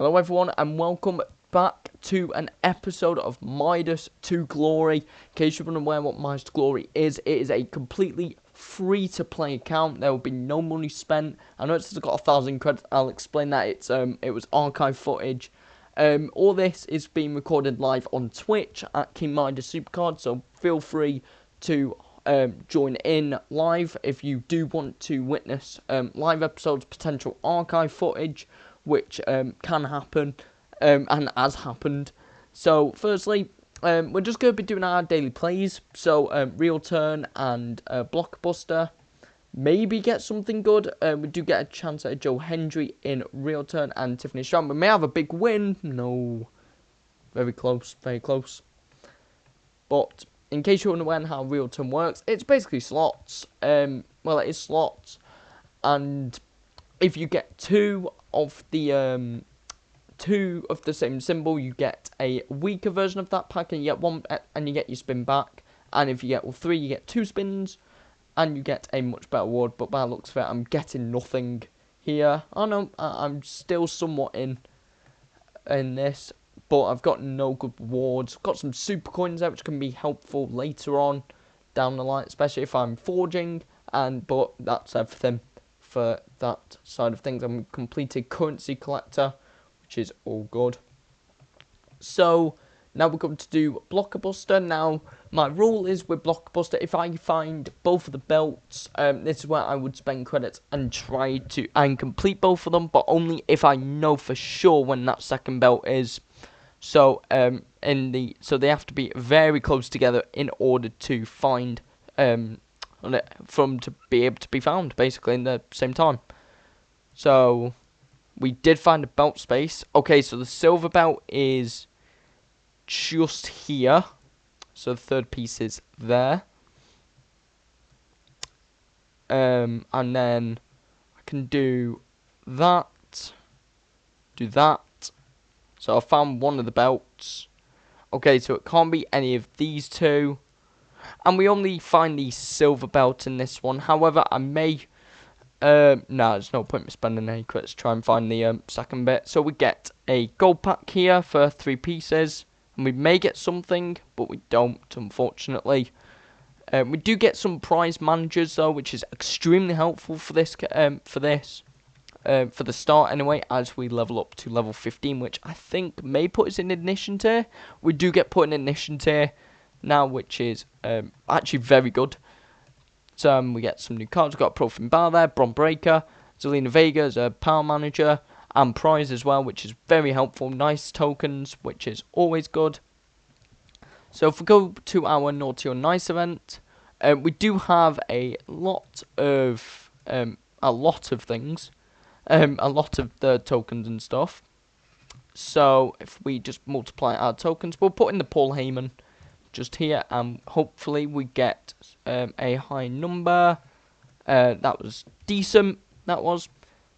Hello everyone and welcome back to an episode of Midas to Glory. In case you're unaware what Midas to Glory is, it is a completely free to play account. There will be no money spent. I know it's got 1,000 credits. I'll explain that. It was archive footage. All this is being recorded live on Twitch at King Midas Supercard, so feel free to join in live if you do want to witness live episodes, potential archive footage, which can happen and has happened. So firstly, we're just going to be doing our daily plays, so Real Turn and Blockbuster. Maybe get something good. We do get a chance at Joe Hendry in Real Turn and Tiffany Strand. We may have a big win. No. Very close. Very close. But in case you're unaware how Real Turn works, it's basically slots. Well, it is slots. And if you get two of the same symbol, you get a weaker version of that pack, and you get one, and you get your spin back. And if you get all three, you get 2 spins, and you get a much better award. But by the looks of it, I'm getting nothing here. I know I'm still somewhat in this, but I've got no good rewards. Got some super coins there, which can be helpful later on down the line, especially if I'm forging. But that's everything for that side of things. I'm a completed currency collector, which is all good. So now we're going to do Blockbuster. Now, my rule is with Blockbuster, if I find both of the belts, this is where I would spend credits and try to complete both of them, but only if I know for sure when that second belt is. So so they have to be very close together in order to find to be able to be found basically in the same time. So we did find a belt space. Okay, so the silver belt is just here. So the third piece is there. And then I can do that. So I found one of the belts. Okay, so it can't be any of these two. And we only find the silver belt in this one. However, I may... no, there's no point in spending any credits to try and find the second bit. So we get a gold pack here for 3 pieces. And we may get something, but we don't, unfortunately. We do get some prize managers, though, which is extremely helpful for this. For the start, anyway, as we level up to level 15, which I think may put us in ignition tier. We do get put in ignition tier now, which is actually very good. So we get some new cards. We've got Profin Bar there, Bron Breaker, Zelina Vega as a power manager, and prize as well, which is very helpful. Nice tokens, which is always good. So if we go to our Naughty or Nice event, we do have a lot of things, a lot of the tokens and stuff. So if we just multiply our tokens, we'll put in the Paul Heyman just here, and hopefully we get a high number. That was decent. That was.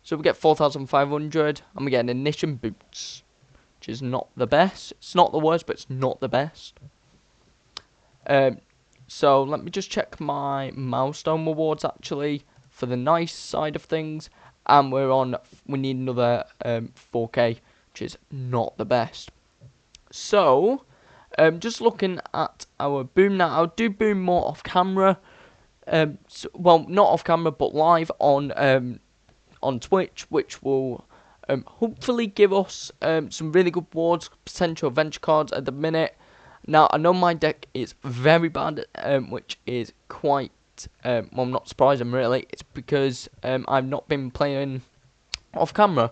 So we get 4,500, and we get an Ignition Boots, which is not the best. It's not the worst, but it's not the best. So let me just check my milestone rewards actually for the nice side of things, and we need another 4k, which is not the best. So just looking at our boom now, I'll do boom more off camera. Well, not off camera, but live on Twitch, which will hopefully give us some really good rewards, potential adventure cards at the minute. Now, I know my deck is very bad, which is quite, well, not surprising really. It's because I've not been playing off camera,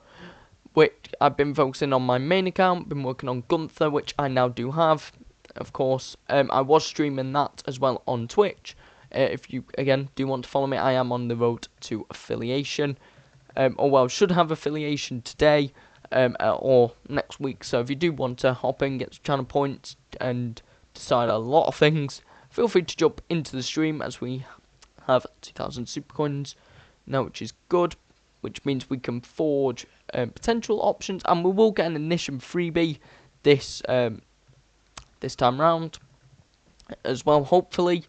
which I've been focusing on my main account, been working on Gunther, which I now do have, of course. I was streaming that as well on Twitch. If you, again, do want to follow me, I am on the road to affiliation. Or, well, should have affiliation today or next week. So if you do want to hop in, get some channel points, and decide a lot of things, feel free to jump into the stream, as we have 2,000 super coins now, which is good, which means we can forge potential options, and we will get an Ignition freebie this time round as well, hopefully.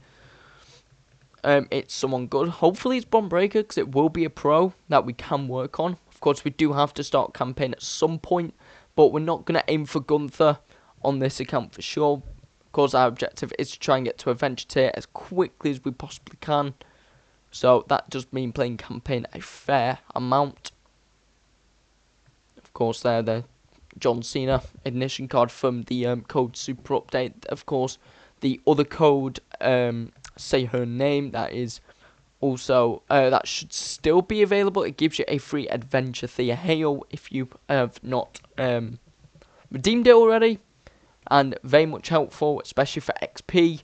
It's someone good. Hopefully it's Bron Breaker, because it will be a pro that we can work on. Of course, we do have to start a campaign at some point, but we're not going to aim for Gunther on this account for sure. Of course, our objective is to try and get to Adventure Tier as quickly as we possibly can. So that does mean playing campaign a fair amount. Of course, there the John Cena ignition card from the code super update. Of course, the other code, say her name, that is also that should still be available. It gives you a free adventure Thea Hale if you have not redeemed it already, and very much helpful, especially for XP,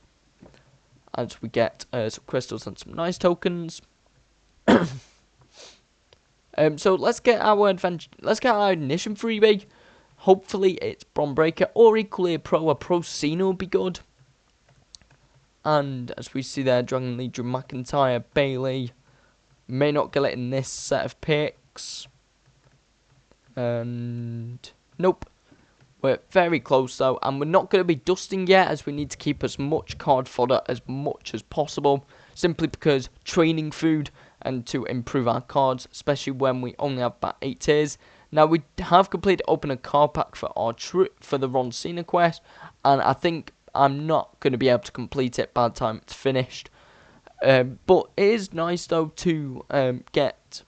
as we get some crystals and some nice tokens. So let's get our ignition freebie. Hopefully it's Bron Breaker or equally a Pro Cena would be good. And as we see there, Dragon Lee, Drew McIntyre, Bailey. May not get it in this set of picks. And nope. We're very close though, and we're not going to be dusting yet, as we need to keep as much card fodder as much as possible, simply because training food and to improve our cards, especially when we only have about 8 tiers. Now we have completed open a card pack for our for the Ron Cena quest, and I think I'm not going to be able to complete it by the time it's finished. But it is nice though to get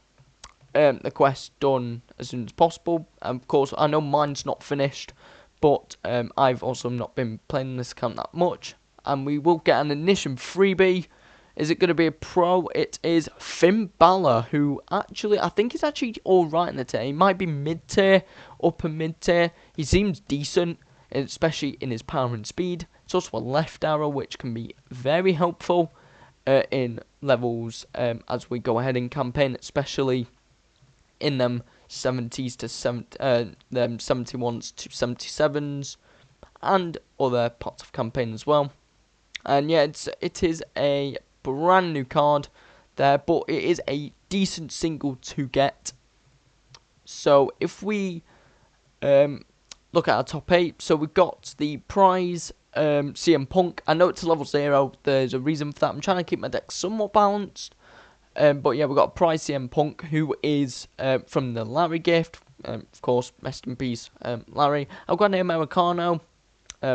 the quest done as soon as possible. Of course, I know mine's not finished, but I've also not been playing this account that much. And we will get an ignition freebie. Is it going to be a pro? It is Finn Balor, who actually, I think is actually alright in the tier. He might be mid-tier, upper mid-tier. He seems decent, especially in his power and speed. It's also a left arrow, which can be very helpful in levels as we go ahead in campaign, especially in them 70s to 71s to 77s and other parts of campaign as well. And yeah, it is a brand new card there, but it is a decent single to get. So if we look at our top 8, so we've got the prize CM Punk. I know it's level 0, there's a reason for that. I'm trying to keep my deck somewhat balanced. But yeah, we've got a prize CM Punk, who is from the Larry gift. Of course, rest in peace, Larry. I've got an Americano,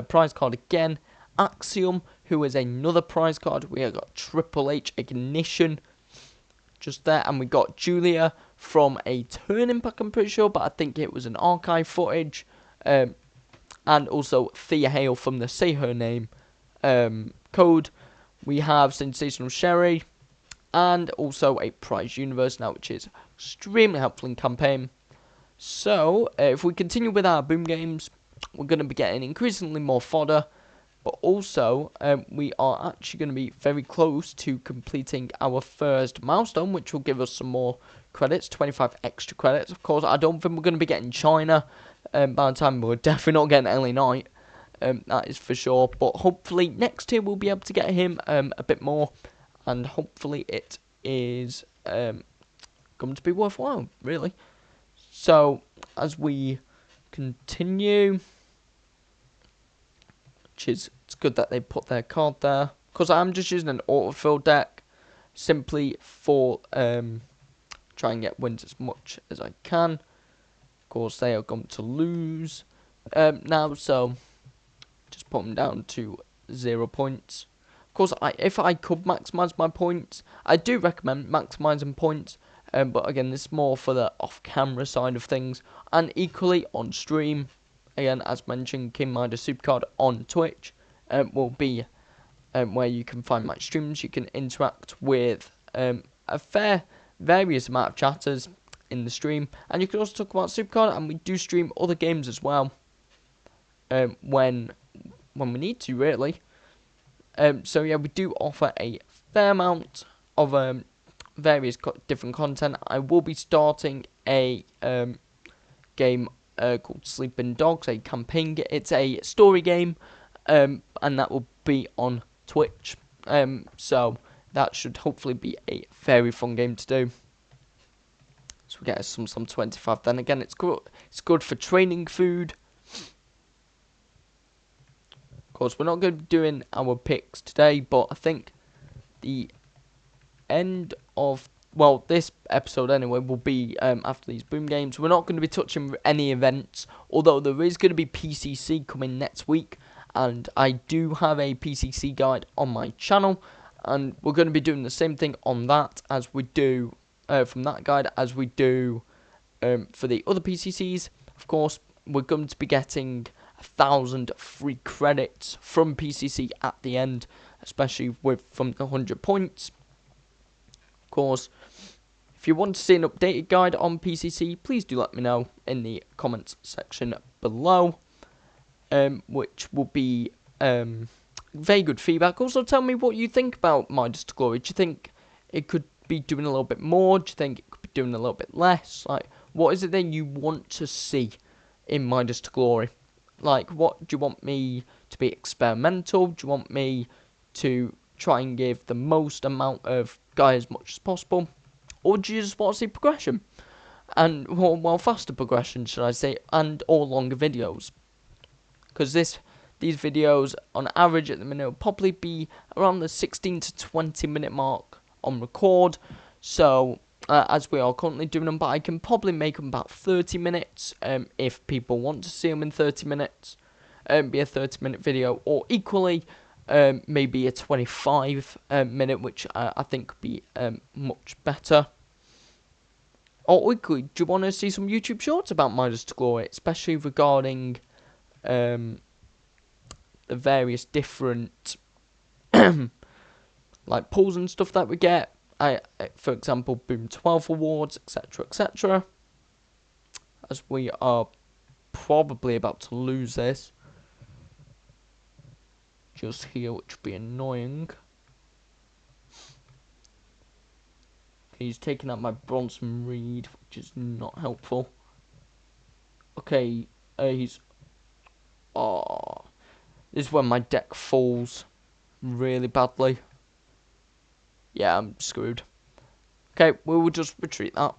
prize card again. Axiom, who is another prize card. We have got Triple H Ignition just there. And we got Julia from a turning pack, I'm pretty sure, but I think it was an archive footage. And also Thea Hale from the Say Her Name code. We have Sensational Sherry. And also a prize universe now, which is extremely helpful in campaign. So, if we continue with our boom games, we're going to be getting increasingly more fodder. But also, we are actually going to be very close to completing our first milestone, which will give us some more credits, 25 extra credits. Of course, I don't think we're going to be getting China by the time we're definitely not getting LA Knight. That is for sure. But hopefully, next year we'll be able to get him a bit more. And hopefully it is going to be worthwhile, really. So, as we continue, which is, it's good that they put their card there, because I'm just using an autofill deck, simply for try and get wins as much as I can. Of course, they are going to lose now, so just put them down to 0 points. Of course, if I could maximise my points, I do recommend maximising points. But again, this is more for the off-camera side of things. And equally on stream, again, as mentioned, King Midas Supercard on Twitch will be where you can find my streams. You can interact with a fair various amount of chatters in the stream. And you can also talk about Supercard, and we do stream other games as well when we need to, really. So yeah, we do offer a fair amount of various different content. I will be starting a game called Sleeping Dogs, a campaign. It's a story game, and that will be on Twitch. So that should hopefully be a very fun game to do. So we get some 25. Then again, it's good. It's good for training food. Of course, we're not going to be doing our picks today, but I think the end of well, this episode anyway will be after these boom games. We're not going to be touching any events, although there is going to be PCC coming next week, and I do have a PCC guide on my channel, and we're going to be doing the same thing on that as we do from that guide as we do for the other PCCs. Of course, we're going to be getting 1,000 free credits from PCC at the end, especially from the 100 points. Of course, if you want to see an updated guide on PCC, please do let me know in the comments section below, which will be very good feedback. Also, tell me what you think about Midas to Glory. Do you think it could be doing a little bit more? Do you think it could be doing a little bit less? Like, what is it that you want to see in Midas to Glory? Like, what do you want me to be experimental? Do you want me to try and give the most amount of guys as much as possible? Or do you just want to see progression? And, well, faster progression, should I say, and or longer videos. Because these videos, on average at the minute, will probably be around the 16 to 20 minute mark on record. So, as we are currently doing them, but I can probably make them about 30 minutes if people want to see them in 30 minutes. Be a 30-minute video, or equally, maybe a 25-minute, which I think would be much better. Or equally, do you want to see some YouTube shorts about Midas to Glory, especially regarding the various different like pulls and stuff that we get? For example, Boom 12 awards, etc., etc. As we are probably about to lose this just here, which would be annoying. He's taking out my Bronson Reed, which is not helpful. Okay, he's... Oh, this is when my deck falls really badly. Yeah, I'm screwed. Okay, we will just retreat that.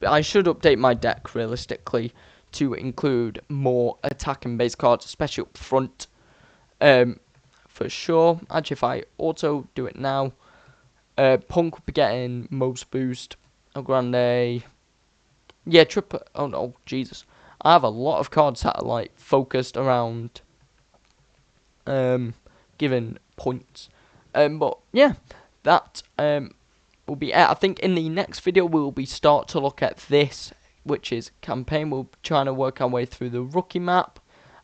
I should update my deck, realistically, to include more attacking base cards, especially up front. For sure. Actually, if I auto do it now, Punk will be getting most boost. El Grande. Yeah, triple. Oh no, Jesus. I have a lot of cards that are like focused around giving points. But yeah, that will be it. I think in the next video we will start to look at this, which is campaign. We'll be trying to work our way through the rookie map,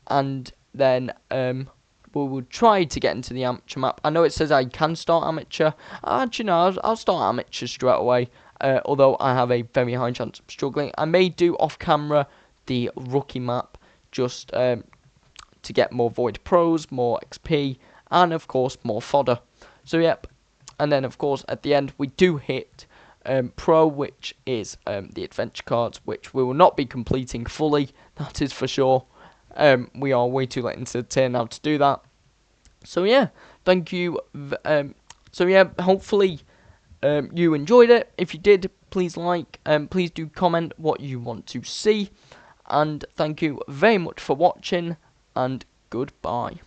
and then we will try to get into the amateur map. I know it says I can start amateur. Actually, no, I'll start amateur straight away. Although I have a very high chance of struggling. I may do off camera the rookie map just to get more Void Pros, more XP, and of course more fodder. So yep, and then of course at the end we do hit Pro, which is the adventure cards, which we will not be completing fully, that is for sure. We are way too late into the tier now to do that. So yeah, thank you. So yeah, hopefully you enjoyed it. If you did, please like, please do comment what you want to see. And thank you very much for watching, and goodbye.